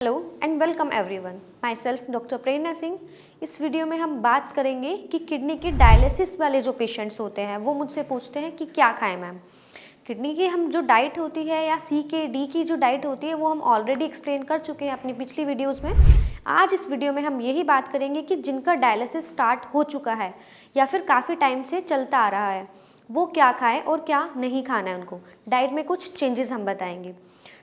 Hello and welcome everyone. Myself doctor Prerna Singh. इस video में हम बात करेंगे कि किडनी के डायलिसिस वाले जो पेशेंट्स होते हैं वो मुझसे पूछते हैं कि क्या खाएं मैम। किडनी की हम जो डाइट होती है या सी के डी की जो डाइट होती है वो हम ऑलरेडी एक्सप्लेन कर चुके हैं अपनी पिछली वीडियोज़ में। आज इस वीडियो में हम यही बात करेंगे कि जिनका डायलिसिस स्टार्ट हो चुका है या फिर काफ़ी टाइम से चलता आ रहा है वो क्या खाएँ और क्या नहीं खाना है, उनको डाइट में कुछ चेंजेस हम बताएंगे।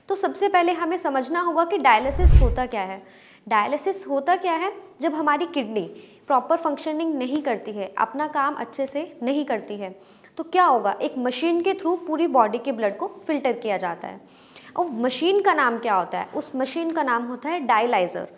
तो सबसे पहले हमें समझना होगा कि डायलिसिस होता क्या है। डायलिसिस होता क्या है, जब हमारी किडनी प्रॉपर फंक्शनिंग नहीं करती है, अपना काम अच्छे से नहीं करती है, तो क्या होगा, एक मशीन के थ्रू पूरी बॉडी के ब्लड को फिल्टर किया जाता है। और मशीन का नाम क्या होता है, उस मशीन का नाम होता है डायलाइज़र।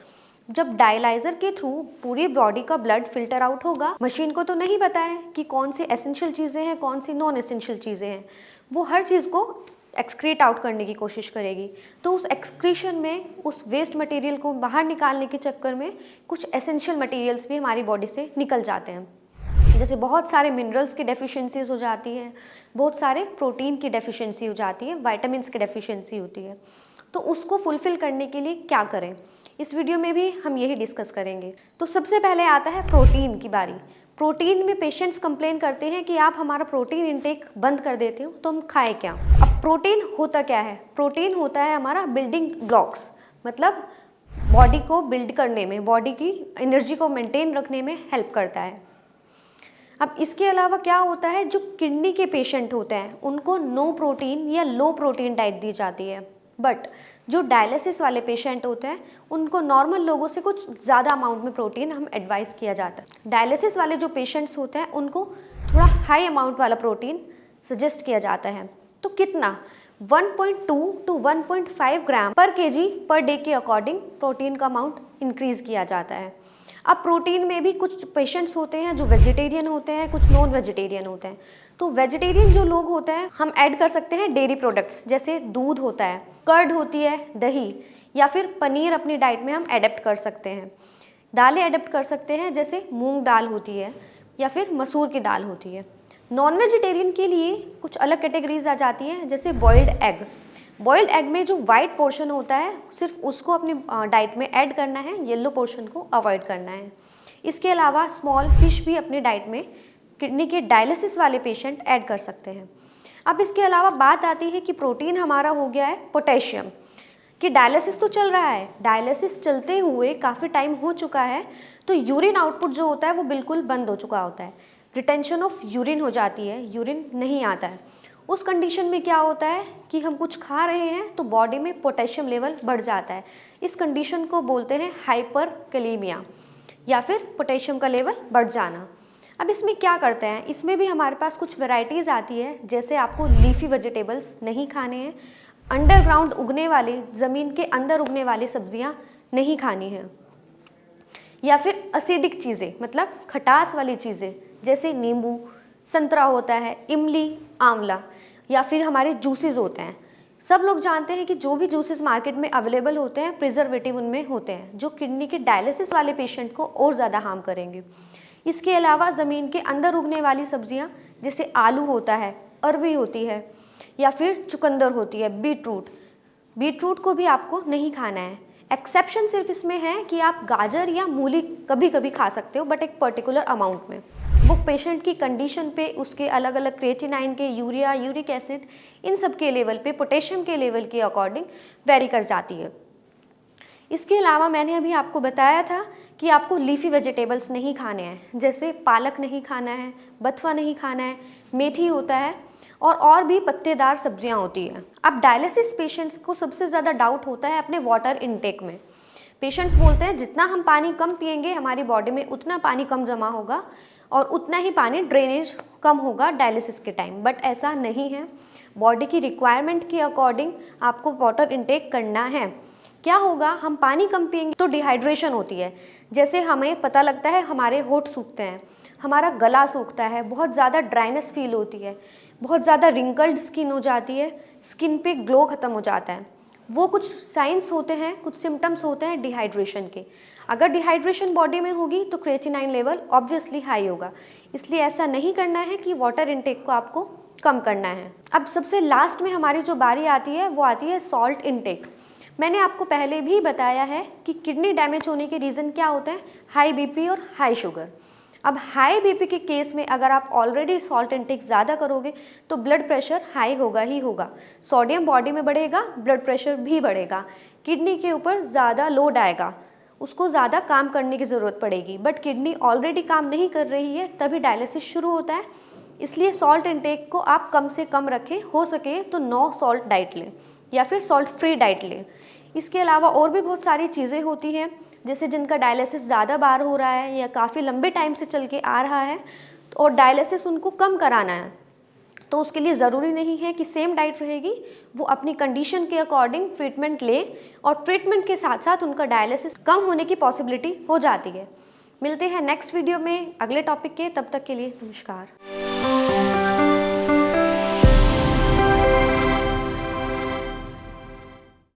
जब डायलाइज़र के थ्रू पूरी बॉडी का ब्लड फिल्टर आउट होगा, मशीन को तो नहीं पता है कि कौन सी एसेंशियल चीज़ें हैं, कौन सी नॉन एसेंशियल चीज़ें हैं, वो हर चीज़ को एक्सक्रीट आउट करने की कोशिश करेगी। तो उस एक्सक्रीशन में, उस वेस्ट मटेरियल को बाहर निकालने के चक्कर में कुछ एसेंशियल मटेरियल्स भी हमारी बॉडी से निकल जाते हैं। जैसे बहुत सारे मिनरल्स की डेफिशिएंसीज हो जाती हैं, बहुत सारे प्रोटीन की डेफिशिएंसी हो जाती है, विटामिन्स की डेफिशिएंसी होती है। तो उसको फुलफिल करने के लिए क्या करें, इस वीडियो में भी हम यही डिस्कस करेंगे। तो सबसे पहले आता है प्रोटीन की बारी। प्रोटीन में पेशेंट्स कंप्लेन करते हैं कि आप हमारा प्रोटीन इंटेक बंद कर देते हो, तो हम खाएं क्या। अब प्रोटीन होता क्या है, प्रोटीन होता है हमारा बिल्डिंग ब्लॉक्स, मतलब बॉडी को बिल्ड करने में, बॉडी की एनर्जी को मेंटेन रखने में हेल्प करता है। अब इसके अलावा क्या होता है, जो किडनी के पेशेंट होते हैं उनको नो प्रोटीन या लो प्रोटीन डाइट दी जाती है, बट जो डायलिसिस वाले पेशेंट होते हैं उनको नॉर्मल लोगों से कुछ ज़्यादा अमाउंट में प्रोटीन हम एडवाइस किया जाता है। डायलिसिस वाले जो पेशेंट्स होते हैं उनको थोड़ा हाई अमाउंट वाला प्रोटीन सजेस्ट किया जाता है। तो कितना, 1.2 टू 1.5 ग्राम पर केजी पर डे के अकॉर्डिंग प्रोटीन का अमाउंट इंक्रीज़ किया जाता है। अब प्रोटीन में भी कुछ पेशेंट्स होते हैं जो वेजिटेरियन होते हैं, कुछ नॉन वेजिटेरियन होते हैं। तो वेजिटेरियन जो लोग होते हैं, हम ऐड कर सकते हैं डेयरी प्रोडक्ट्स, जैसे दूध होता है, कर्ड होती है, दही, या फिर पनीर अपनी डाइट में हम एडेप्ट कर सकते हैं। दालें एडेप्ट कर सकते हैं, जैसे मूंग दाल होती है या फिर मसूर की दाल होती है। नॉन वेजिटेरियन के लिए कुछ अलग कैटेगरीज आ जाती हैं, जैसे बॉइल्ड एग। बॉइल्ड एग में जो वाइट पोर्शन होता है सिर्फ उसको अपनी डाइट में ऐड करना है, येलो पोर्शन को अवॉइड करना है। इसके अलावा स्मॉल फिश भी अपनी डाइट में किडनी के डायलिसिस वाले पेशेंट ऐड कर सकते हैं। अब इसके अलावा बात आती है कि प्रोटीन हमारा हो गया है पोटेशियम, कि डायलिसिस तो चल रहा है, डायलिसिस चलते हुए काफ़ी टाइम हो चुका है, तो यूरिन आउटपुट जो होता है वो बिल्कुल बंद हो चुका होता है, रिटेंशन ऑफ यूरिन हो जाती है, यूरिन नहीं आता है। उस कंडीशन में क्या होता है कि हम कुछ खा रहे हैं तो बॉडी में पोटेशियम लेवल बढ़ जाता है। इस कंडीशन को बोलते हैं हाइपरकैलेमिया, या फिर पोटेशियम का लेवल बढ़ जाना। अब इसमें क्या करते हैं, इसमें भी हमारे पास कुछ वेराइटीज़ आती है, जैसे आपको लीफी वेजिटेबल्स नहीं खाने हैं, अंडरग्राउंड उगने वाली, ज़मीन के अंदर उगने वाली सब्जियां नहीं खानी है, या फिर असिडिक चीज़ें, मतलब खटास वाली चीज़ें, जैसे नींबू, संतरा होता है, इमली, आंवला, या फिर हमारे जूसेस होते हैं। सब लोग जानते हैं कि जो भी जूसेस मार्केट में अवेलेबल होते हैं प्रिजर्वेटिव उनमें होते हैं, जो किडनी के डायलिसिस वाले पेशेंट को और ज़्यादा हार्म करेंगे। इसके अलावा ज़मीन के अंदर उगने वाली सब्जियां, जैसे आलू होता है, अरवी होती है, या फिर चुकंदर होती है, बीटरूट, बीटरूट को भी आपको नहीं खाना है। एक्सेप्शन सिर्फ इसमें है कि आप गाजर या मूली कभी कभी खा सकते हो, बट एक पर्टिकुलर अमाउंट में। वो पेशेंट की कंडीशन पे, उसके अलग अलग क्रिएटिनाइन के, यूरिया, यूरिक एसिड, इन सब के लेवल पे, पोटेशियम के लेवल के अकॉर्डिंग वेरी कर जाती है। इसके अलावा मैंने अभी आपको बताया था कि आपको लीफी वेजिटेबल्स नहीं खाने हैं, जैसे पालक नहीं खाना है, बथुआ नहीं खाना है, मेथी होता है, और भी पत्तेदार सब्जियां होती हैं। अब डायलिसिस पेशेंट्स को सबसे ज़्यादा डाउट होता है अपने वाटर इनटेक में। पेशेंट्स बोलते हैं जितना हम पानी कम पिएंगे हमारी बॉडी में उतना पानी कम जमा होगा और उतना ही पानी ड्रेनेज कम होगा डायलिसिस के टाइम, बट ऐसा नहीं है। बॉडी की रिक्वायरमेंट के अकॉर्डिंग आपको वाटर इनटेक करना है। क्या होगा, हम पानी कम पिएंगे तो डिहाइड्रेशन होती है, जैसे हमें पता लगता है हमारे होंठ सूखते हैं, हमारा गला सूखता है, बहुत ज़्यादा ड्राइनेस फील होती है, बहुत ज़्यादा रिंकल्ड स्किन हो जाती है, स्किन पे ग्लो ख़त्म हो जाता है। वो कुछ साइंस होते हैं, कुछ सिम्टम्स होते हैं डिहाइड्रेशन के। अगर डिहाइड्रेशन बॉडी में होगी तो क्रिएटिनाइन लेवल ऑब्वियसली हाई होगा, इसलिए ऐसा नहीं करना है कि वाटर इनटेक को आपको कम करना है। अब सबसे लास्ट में हमारी जो बारी आती है वो आती है सॉल्ट इनटेक। मैंने आपको पहले भी बताया है कि किडनी डैमेज होने के रीज़न क्या होते हैं, हाई बीपी और हाई शुगर। अब हाई बीपी के केस में अगर आप ऑलरेडी सॉल्ट इंटेक ज़्यादा करोगे तो ब्लड प्रेशर हाई होगा ही होगा, सोडियम बॉडी में बढ़ेगा, ब्लड प्रेशर भी बढ़ेगा, किडनी के ऊपर ज़्यादा लोड आएगा, उसको ज़्यादा काम करने की ज़रूरत पड़ेगी। बट किडनी ऑलरेडी काम नहीं कर रही है, तभी डायलिसिस शुरू होता है। इसलिए सॉल्ट इंटेक को आप कम से कम रखें, हो सके तो नो सॉल्ट डाइट लें या फिर सॉल्ट फ्री डाइट लें। इसके अलावा और भी बहुत सारी चीज़ें होती हैं, जैसे जिनका डायलिसिस ज़्यादा बार हो रहा है या काफ़ी लंबे टाइम से चल के आ रहा है और डायलिसिस उनको कम कराना है, तो उसके लिए ज़रूरी नहीं है कि सेम डाइट रहेगी, वो अपनी कंडीशन के अकॉर्डिंग ट्रीटमेंट ले और ट्रीटमेंट के साथ साथ उनका डायलिसिस कम होने की पॉसिबिलिटी हो जाती है। मिलते हैं नेक्स्ट वीडियो में अगले टॉपिक के, तब तक के लिए नमस्कार।